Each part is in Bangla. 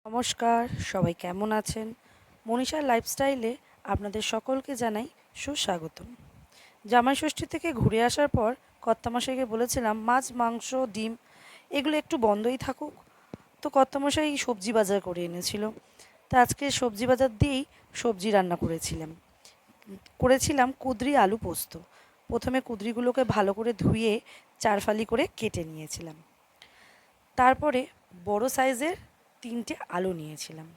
নমস্কার, সবাই কেমন আছেন? মনীষার লাইফস্টাইলে আপনাদের সকলকে জানাই সুস্বাগতম। জামাই ষষ্ঠী থেকে ঘুরে আসার পর কর্তামশাইকে বলেছিলাম মাছ, মাংস, ডিম এগুলো একটু বন্ধই থাকুক। তো কর্তামশাই সবজি বাজার করে এনেছিল। তা আজকে সবজি বাজার দিয়েই সবজি রান্না করেছিলাম কুঁদরি আলু পোস্ত। প্রথমে কুঁদরিগুলোকে ভালো করে ধুয়ে 4 ফালি করে কেটে নিয়েছিলাম। তারপরে বড় সাইজের 3টে আলু নিয়েছিলাম।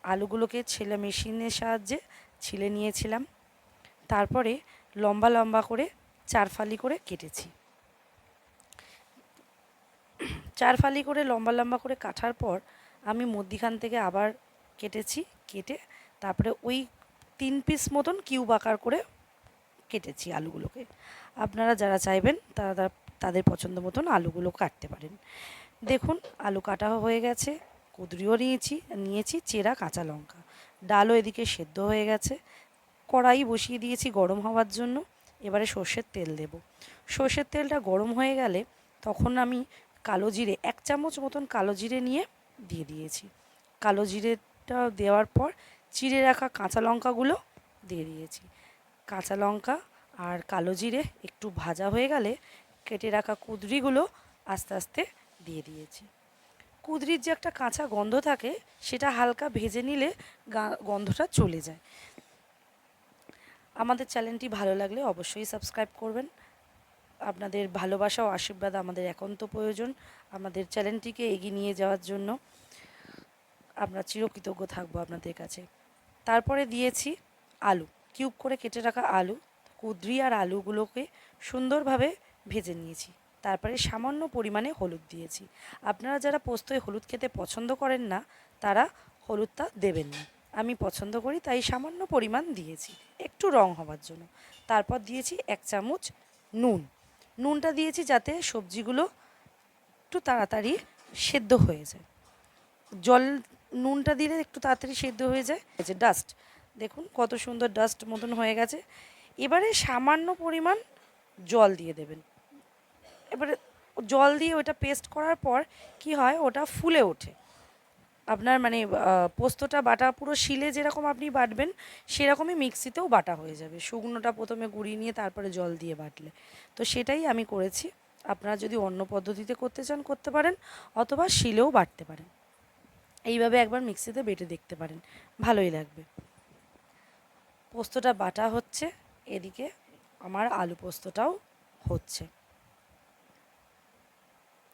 আলুগুলোকে মেশিনের সাহায্যে ছিলে নিয়েছিলাম। তারপরে লম্বা লম্বা করে 4 ফালি করে কেটেছি। 4 ফালি করে লম্বা লম্বা করে কাটার পর আমি মধ্যিখান থেকে আবার কেটে তারপরে ওই 3 পিস মতন কিউব আকার করে কেটেছি আলুগুলোকে। আপনারা যারা চাইবেন তারা তাদের পছন্দ মতন আলুগুলো কাটতে পারেন। দেখুন আলু কাটা হয়ে গেছে, কুঁদরিও নিয়েছি চেরা কাঁচা লঙ্কা। ডালও এদিকে সেদ্ধ হয়ে গেছে। কড়াই বসিয়ে দিয়েছি গরম হওয়ার জন্য। এবারে সর্ষের তেল দেব। সর্ষের তেলটা গরম হয়ে গেলে তখন আমি কালো জিরে 1 চামচ মতন কালো জিরে নিয়ে দিয়ে দিয়েছি। কালো জিরেটা দেওয়ার পর চিড়ে রাখা কাঁচা লঙ্কাগুলো দিয়ে দিয়েছি। কাঁচা লঙ্কা আর কালো জিরে একটু ভাজা হয়ে গেলে কেটে রাখা কুঁদরিগুলো আস্তে আস্তে দিয়ে দিয়েছি। কুঁদরির যে একটা কাঁচা গন্ধ থাকে সেটা হালকা ভেজে নিলে গন্ধটা চলে যায়। আমাদের চ্যানেলটি ভালো লাগলে অবশ্যই সাবস্ক্রাইব করবেন। আপনাদের ভালোবাসা ও আশীর্বাদ আমাদের একান্ত প্রয়োজন আমাদের চ্যানেলটিকে এগিয়ে নিয়ে যাওয়ার জন্য। আমরা চিরকৃতজ্ঞ থাকবো আপনাদের কাছে। তারপরে দিয়েছি আলু, কিউব করে কেটে রাখা আলু। কুঁদরি আর আলুগুলোকে সুন্দরভাবে ভেজে নিয়েছি। তারপরে সামান্য পরিমাণে হলুদ দিয়েছি। আপনারা যারা পোস্তয় হলুদ খেতে পছন্দ করেন না তারা হলুদটা দেবেন না। আমি পছন্দ করি তাই সামান্য পরিমাণ দিয়েছি একটু রং হওয়ার জন্য। তারপর দিয়েছি 1 চামচ নুন। নুনটা দিয়েছি যাতে সবজিগুলো একটু তাড়াতাড়ি সেদ্ধ হয়ে যায়। জল নুনটা দিলে একটু তাড়াতাড়ি সেদ্ধ হয়ে যায়। ডাস্ট দেখুন কত সুন্দর ডাস্ট মতন হয়ে গেছে। এবারে সামান্য পরিমাণ জল দিয়ে দেবেন। এবারে জল দিয়ে ওটা পেস্ট করার পর কি হয় ওটা ফুলে ওঠে। আপনার মানে পোস্তটা বাটা পুরো শিলে যেরকম আপনি বাটবেন সেরকমই মিক্সিতেও বাটা হয়ে যাবে। শুকনোটা প্রথমে গুঁড়িয়ে নিয়ে তারপরে জল দিয়ে বাটলে। তো সেটাই আমি করেছি। আপনারা যদি অন্য পদ্ধতিতে করতে চান করতে পারেন, অথবা শিলেও বাটতে পারেন। এইভাবে একবার মিক্সিতে বেটে দেখতে পারেন, ভালোই লাগবে। পোস্তটা বাটা হচ্ছে, এদিকে আমার আলু পোস্তটাও হচ্ছে।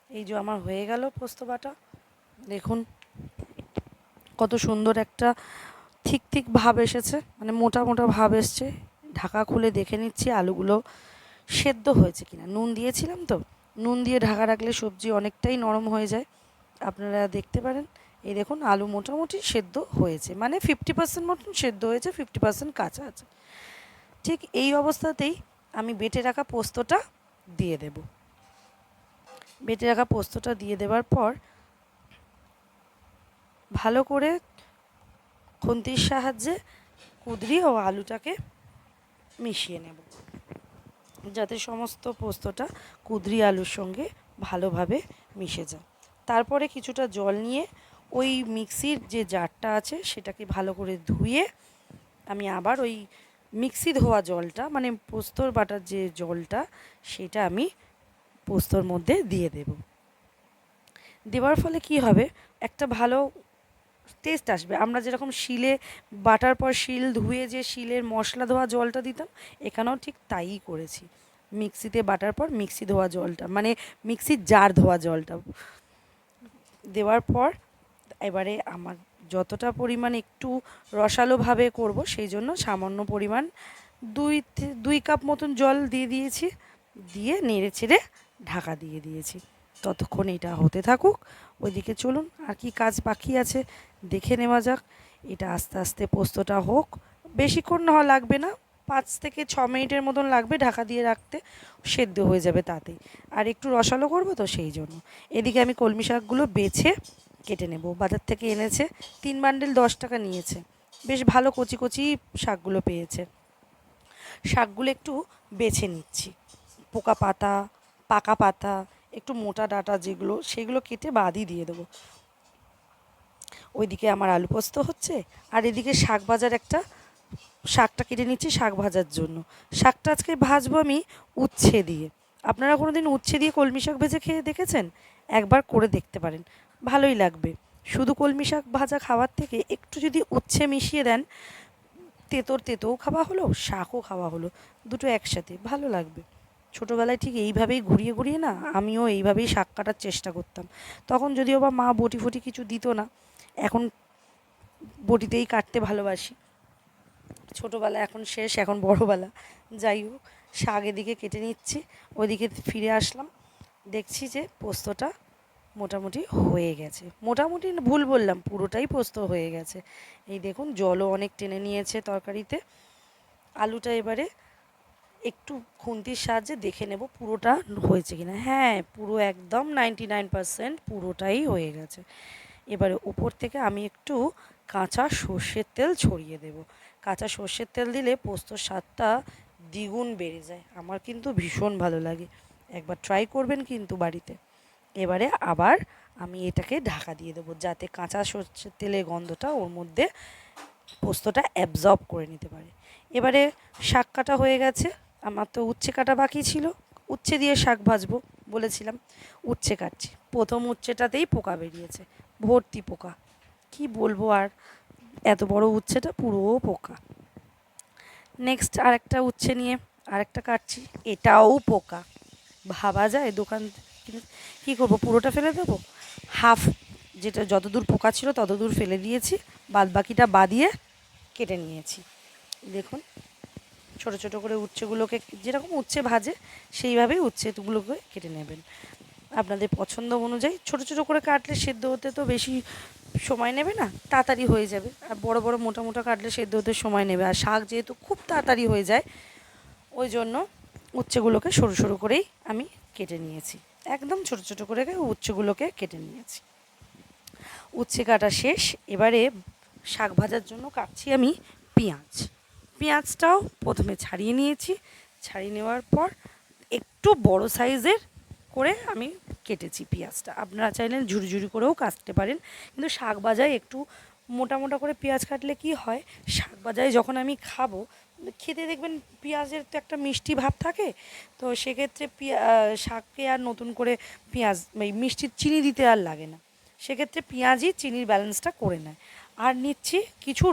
এই যে আমার হয়ে গেল পোস্ত বাটা। দেখুন কত সুন্দর একটা ঠিক ঠিক ভাব এসেছে, মানে মোটা মোটা ভাব এসছে। ঢাকা খুলে দেখে নিচ্ছি আলুগুলো সেদ্ধ হয়েছে কিনা। নুন দিয়েছিলাম তো, নুন দিয়ে ঢাকা রাখলে সবজি অনেকটাই নরম হয়ে যায়। আপনারা দেখতে পারেন। এই দেখুন আলু মোটামুটি সেদ্ধ হয়েছে, মানে 50% মতন সেদ্ধ হয়েছে, 50% কাঁচা আছে। ঠিক এই অবস্থাতেই আমি বেটে রাখা পোস্তটা দিয়ে দেব। বেটে রাখা পোস্তটা দিয়ে দেওয়ার পর ভালো করে খুন্তির সাহায্যে কুঁদরি ও আলুটাকে মিশিয়ে নেব, যাতে সমস্ত পোস্তটা কুঁদরি আলুর সঙ্গে ভালোভাবে মিশে যায়। তারপরে কিছুটা জল নিয়ে ওই মিক্সির যে জারটা আছে সেটাকে ভালো করে ধুয়ে আমি আবার ওই মিক্সি ধোয়া জলটা, মানে পোস্তর বাটার যে জলটা, সেটা আমি পোস্তর মধ্যে দিয়ে দেব। দেওয়ার ফলে কি হবে, একটা ভালো টেস্ট আসবে। আমরা যেরকম শিলে বাটার পর শিল ধুয়ে যে শিলের মশলা ধোয়া জলটা দিতাম, এখানেও ঠিক তাই করেছি। মিক্সিতে বাটার পর মিক্সি ধোয়া জলটা, মানে মিক্সির জার ধোয়া জলটা দেওয়ার পর এবারে আমার যতটা পরিমাণ একটু রসালোভাবে করব সেই জন্য সামান্য পরিমাণ 2 কাপ মতন জল দিয়ে দিয়েছি। দিয়ে নেড়ে চেড়ে ঢাকা দিয়ে দিয়েছি। ততক্ষণ এটা হতে থাকুক। ওইদিকে চলুন আর কি কাজ বাকি আছে দেখে নেওয়া যাক। এটা আস্তে আস্তে পোস্তটা হোক, বেশিক্ষণ লাগবে না, 5 থেকে 6 মিনিটের মতন লাগবে ঢাকা দিয়ে রাখতে, সেদ্ধ হয়ে যাবে তাতেই। আর একটু রসালো করবো তো সেই জন্য। এদিকে আমি কলমি শাকগুলো বেছে কেটে নেব। বাজার থেকে এনেছে, 3 বান্ডিল 10 টাকা নিয়েছে। বেশ ভালো কচি কচি শাকগুলো পেয়েছে। শাকগুলো একটু বেছে নিচ্ছি। পোকা পাতা, পাকা পাতা, একটু মোটা ডাঁটা যেগুলো সেগুলো কেটে বাদই দিয়ে দেবো। ওইদিকে আমার আলু পোস্ত হচ্ছে, আর এদিকে শাক ভাজার শাকটা কেটে নিচ্ছি শাক ভাজার জন্য। শাকটা আজকে ভাজবো আমি উচ্ছে দিয়ে। আপনারা কোনো দিন উচ্ছে দিয়ে কলমি শাক ভেজে খেয়ে দেখেছেন? একবার করে দেখতে পারেন, ভালোই লাগবে। শুধু কলমি শাক ভাজা খাওয়ার থেকে একটু যদি উচ্ছে মিশিয়ে দেন, তেতোও খাওয়া হলো, শাকও খাওয়া হলো, দুটো একসাথে ভালো লাগবে। ছোটোবেলায় ঠিক এইভাবেই ঘুরিয়ে ঘুরিয়ে না আমিও এইভাবেই শাক কাটার চেষ্টা করতাম। তখন যদিও বা মা বটি ফটি কিছু দিত না, এখন বটিতেই কাটতে ভালোবাসি। ছোটোবেলা এখন শেষ, এখন বড়োবেলা। যাই হোক, শাক এদিকে কেটে নিচ্ছি, ওইদিকে ফিরে আসলাম, দেখছি যে পোস্তটা মোটামুটি হয়ে গেছে। মোটামুটি ভুল বললাম, পুরোটাই পোস্ত হয়ে গেছে। এই দেখুন জলও অনেক টেনে নিয়েছে তরকারিতে। আলুটা এবারে একটু খুন্তির সাহায্যে দেখে নেব পুরোটা হয়েছে কিনা। হ্যাঁ, পুরো একদম 99% পুরোটাই হয়ে গেছে। এবারে উপর থেকে আমি একটু কাঁচা সর্ষের তেল ছড়িয়ে দেব। কাঁচা সর্ষের তেল দিলে পোস্তর স্বাদটা দ্বিগুণ বেড়ে যায়। আমার কিন্তু ভীষণ ভালো লাগে, একবার ট্রাই করবেন কিন্তু বাড়িতে। এবারে আবার আমি এটাকে ঢাকা দিয়ে দেবো, যাতে কাঁচা সর্ষের তেলের গন্ধটা ওর মধ্যে পোস্তটা অ্যাবজর্ব করে নিতে পারে। এবারে শাক কাটা হয়ে গেছে, আমার তো উচ্ছে কাটা বাকি ছিল। উচ্ছে দিয়ে শাক ভাজবো বলেছিলাম, উচ্ছে কাটছি। প্রথম উচ্ছেটাতেই পোকা বেরিয়েছে, ভর্তি পোকা। কি বলবো আর, এত বড় উচ্ছেটা পুরো পোকা। নেক্সট আরেকটা উচ্ছে নিয়ে আরেকটা কাটছি, এটাও পোকা। ভাবা যায় দোকান কিনে কী করবো, পুরোটা ফেলে দেবো? হাফ, যেটা যতদূর পোকা ছিল ততদূর ফেলে দিয়েছি, বাদ বাকিটা বাদিয়ে কেটে নিয়েছি। দেখুন ছোট ছোট করে উচ্ছেগুলোকে, যেরকম উচ্ছে ভাজে সেইভাবেই উচ্ছেগুলোকে কেটে নেবেন আপনাদের পছন্দ অনুযায়ী। ছোট ছোট করে কাটলে সেদ্ধ হতে তো বেশি সময় নেবে না, তাড়াতাড়ি হয়ে যাবে। আর বড় বড় মোটা মোটা কাটলে সেদ্ধ হতে সময় নেবে। আর শাক যেহেতু খুব তাড়াতাড়ি হয়ে যায়, ওই জন্য উচ্ছেগুলোকে সরু সরু করেই আমি কেটে নিয়েছি। একদম ছোট ছোট করে উচ্ছেগুলোকে কেটে নিয়েছি। উচ্ছে কাটা শেষ। এবারে শাক ভাজার জন্য কাটছি আমি পেঁয়াজ। পেঁয়াজটাও প্রথমে ছাড়িয়ে নিয়েছি, ছাড়িয়ে নেওয়ার পর একটু বড় সাইজের করে আমি কেটেছি পেঁয়াজটা। আপনারা চাইলে ঝুরি ঝুরি করেও কাটতে পারেন, কিন্তু শাক ভাজায় একটু মোটা মোটা করে পেঁয়াজ কাটলে কি হয়, শাক ভাজায় যখন আমি খাবো খেতে দেখবেন পেঁয়াজের তো একটা মিষ্টি ভাব থাকে, তো সেক্ষেত্রে শাককে আর নতুন করে পেঁয়াজ মিষ্টির চিনি দিতে আর লাগে না। সেক্ষেত্রে পেঁয়াজই চিনির ব্যালেন্সটা করে নেয়। আর নিচ্ছি কিছু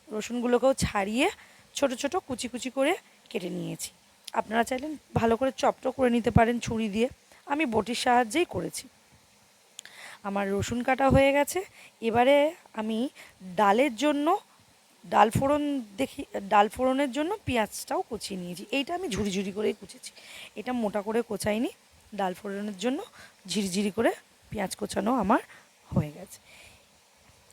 রসুনগুলোকেও ছাড়িয়ে ছোট ছোট কুচি কুচি করে কেটে নিয়েছি। আপনারা চাইলেন ভালো করে চপটো করে নিতে পারেন ছুরি দিয়ে, আমি বটির সাহায্যেই করেছি। আমার রসুন কাটা হয়ে গেছে। এবারে আমি ডালের জন্য ডাল ফোড়নের জন্য পেঁয়াজটাও কুচিয়ে নিয়েছি। এইটা আমি ঝুরি ঝুরি করেই কুচেছি, এটা মোটা করে কোচাইনি। ডাল ফোড়নের জন্য ঝিরিঝিরি করে পেঁয়াজ কোচানো আমার হয়ে গেছে।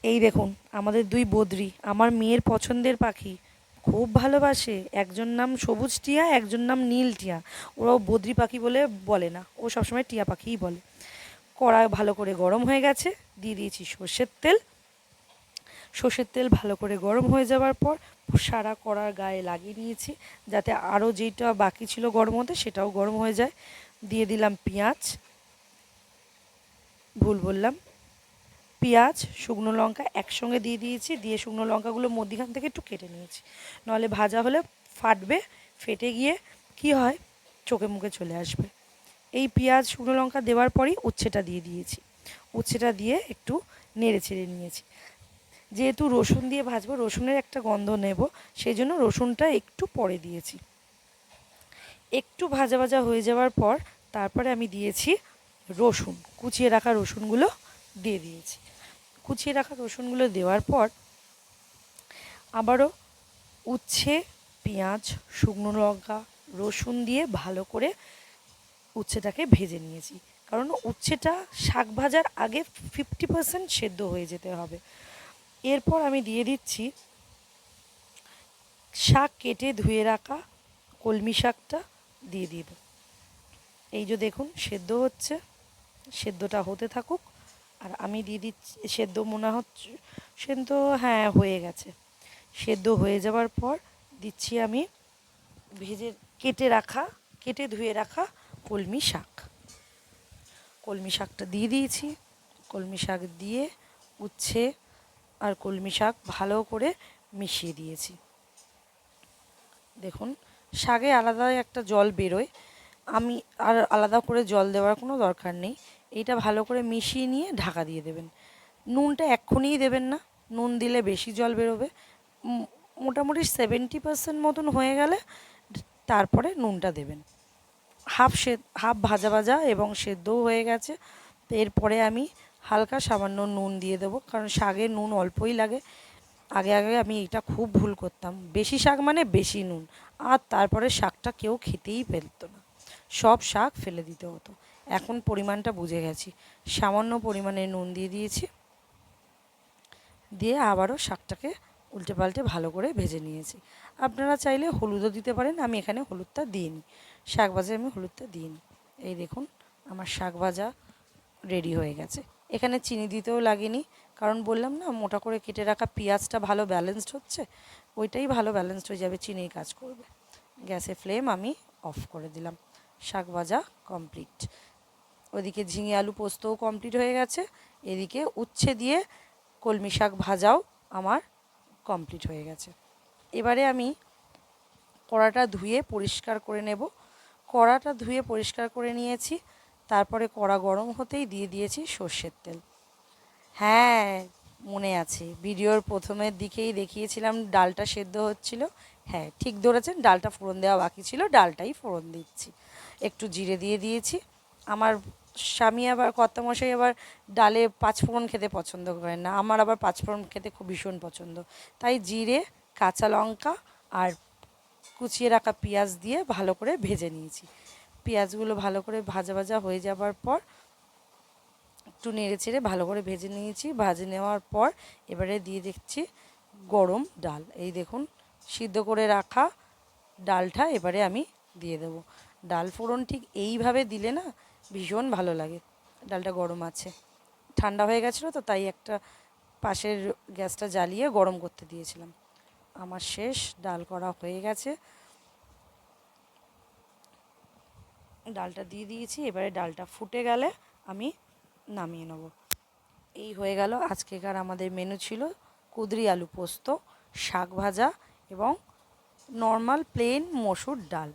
এই দেখুন আমাদের দুই বদ্রি, আমার মেয়ের পছন্দের পাখি, খুব ভালোবাসে। একজন নাম সবুজ টিয়া, একজন নাম নীল টিয়া। ওরাও বদ্রি পাখি বলে না, ও সবসময় টিয়া পাখিই বলে। কড়াই ভালো করে গরম হয়ে গেছে, দিয়ে দিয়েছি সর্ষের তেল। সর্ষের তেল ভালো করে গরম হয়ে যাওয়ার পর সারা কড়ার গায়ে লাগিয়ে নিয়েছি, যাতে আরও যেটা বাকি ছিল গরম হতে সেটাও গরম হয়ে যায়। দিয়ে দিলাম পেঁয়াজ, ভুল বললাম, পেঁয়াজ শুকনো লঙ্কা একসঙ্গে দিয়ে দিয়েছি, দিয়ে শুকনো লঙ্কাগুলো মধ্যিখান থেকে একটু কেটে নিয়েছি, নাহলে ভাজা হলে ফাটবে, ফেটে গিয়ে কি হয় চোখে মুখে চলে আসবে। এই পেঁয়াজ শুকনো লঙ্কা দেওয়ার পরই উচ্ছেটা দিয়ে দিয়েছি। উচ্ছেটা দিয়ে একটু নেড়ে ছেড়ে নিয়েছি। যেহেতু রসুন দিয়ে ভাজবো, রসুনের একটা গন্ধ নেব, সেই জন্য রসুনটা একটু পরে দিয়েছি। একটু ভাজা ভাজা হয়ে যাওয়ার পর তারপরে আমি দিয়েছি রসুন, কুচিয়ে রাখা রসুনগুলো দিয়ে দিয়েছি। কুচিয়ে রাখা রসুনগুলো দেওয়ার পর আবারও উচ্ছে, পেঁয়াজ, শুকনো লঙ্কা, রসুন দিয়ে ভালো করে উচ্ছেটাকে ভেজে নিয়েছি, কারণ উচ্ছেটা শাক ভাজার আগে 50% সেদ্ধ হয়ে যেতে হবে। এরপর আমি দিয়ে দিচ্ছি শাক কেটে ধুয়ে রাখা কলমি শাকটা দিয়ে দিব। এই যে দেখুন সেদ্ধ হচ্ছে, সেদ্ধটা হতে থাকুক। আর আমি দিয়ে দিচ্ছি, সেদ্ধ মনে হচ্ছে, সেদ্ধ হ্যাঁ হয়ে গেছে। সেদ্ধ হয়ে যাওয়ার পর দিচ্ছি আমি কেটে ধুয়ে রাখা কলমি শাক। কলমি শাকটা দিয়ে দিয়েছি। কলমি শাক দিয়ে উচ্ছে আর কলমি শাক ভালো করে মিশিয়ে দিয়েছি। দেখুন শাকে আলাদা একটা জল বেরোয়, আমি আর আলাদা করে জল দেওয়ার কোনো দরকার নেই। এইটা ভালো করে মিশিয়ে নিয়ে ঢাকা দিয়ে দেবেন। নুনটা এক্ষুনিই দেবেন না, নুন দিলে বেশি জল বেরোবে। মোটামুটি 70% মতন হয়ে গেলে তারপরে নুনটা দেবেন। হাফ ভাজা ভাজা এবং সেদ্ধও হয়ে গেছে। তো এরপরে আমি হালকা সামান্য নুন দিয়ে দেবো, কারণ শাকে নুন অল্পই লাগে। আগে আগে আমি এটা খুব ভুল করতাম, বেশি শাক মানে বেশি নুন, আর তারপরে শাকটা কেউ খেতেই পেতো না, সব শাক ফেলে দিতে হতো। এখন পরিমাণটা বুঝে গেছি, সামান্য পরিমাণে নুন দিয়ে দিয়েছি, দিয়ে আবারও শাকটাকে উল্টে পাল্টে ভালো করে ভেজে নিয়েছি। আপনারা চাইলে হলুদও দিতে পারেন, আমি এখানে হলুদটা দিইনি, শাক ভাজায় আমি হলুদটা দিইনি। এই দেখুন আমার শাক ভাজা রেডি হয়ে গেছে। এখানে চিনি দিতেও লাগেনি, কারণ বললাম না মোটা করে কেটে রাখা পেঁয়াজটা ভালো ব্যালেন্সড হচ্ছে, ওইটাই ভালো ব্যালেন্সড হয়ে যাবে, চিনির কাজ করবে। গ্যাসের ফ্লেম আমি অফ করে দিলাম। শাক ভাজা কমপ্লিট। ওদিকে ঝিঙে আলু পোস্তও কমপ্লিট হয়ে গেছে, এদিকে উচ্ছে দিয়ে কলমি শাক ভাজাও আমার কমপ্লিট হয়ে গেছে। এবারে আমি কড়াটা ধুয়ে পরিষ্কার করে নেব। কড়াটা ধুয়ে পরিষ্কার করে নিয়েছি, তারপরে কড়া গরম হতেই দিয়ে দিয়েছি সর্ষের তেল। হ্যাঁ, মনে আছে, ভিডিওর প্রথমের দিকেই দেখিয়েছিলাম ডালটা সেদ্ধ হচ্ছিল। হ্যাঁ ঠিক ধরেছেন, ডালটা ফোড়ন দেওয়া বাকি ছিল, ডালটাই ফোড়ন দিচ্ছি। একটু জিরে দিয়ে দিয়েছি। আমার স্বামী আবার কর্তামশাই আবার ডালে পাঁচফোড়ন খেতে পছন্দ করেন না, আমার আবার পাঁচফোড়ন খেতে খুব ভীষণ পছন্দ। তাই জিরে, কাঁচা লঙ্কা আর কুচিয়ে রাখা পেঁয়াজ দিয়ে ভালো করে ভেজে নিয়েছি। পেঁয়াজগুলো ভালো করে ভাজা ভাজা হয়ে যাবার পর একটু নেড়ে চেড়ে ভালো করে ভেজে নিয়েছি। ভাজে নেওয়ার পর এবারে দিয়ে দেখছি গরম ডাল। এই দেখুন সিদ্ধ করে রাখা ডালটা এবারে আমি দিয়ে দেবো। ডাল ফোড়ন ঠিক এইভাবে দিলে না ভীষণ ভালো লাগে। ডালটা গরম আছে, ঠান্ডা হয়ে গেছিলো তো, তাই একটা পাশের গ্যাসটা জ্বালিয়ে গরম করতে দিয়েছিলাম। আমার শেষ, ডাল করা হয়ে গেছে। ডালটা দিয়ে দিয়েছি, এবারে ডালটা ফুটে গেলে আমি নামিয়ে নেব। এই হয়ে গেল আজকেকার আমাদের মেনু ছিল কুঁদরি আলু পোস্ত, শাক ভাজা এবং নর্মাল প্লেন মসুর ডাল।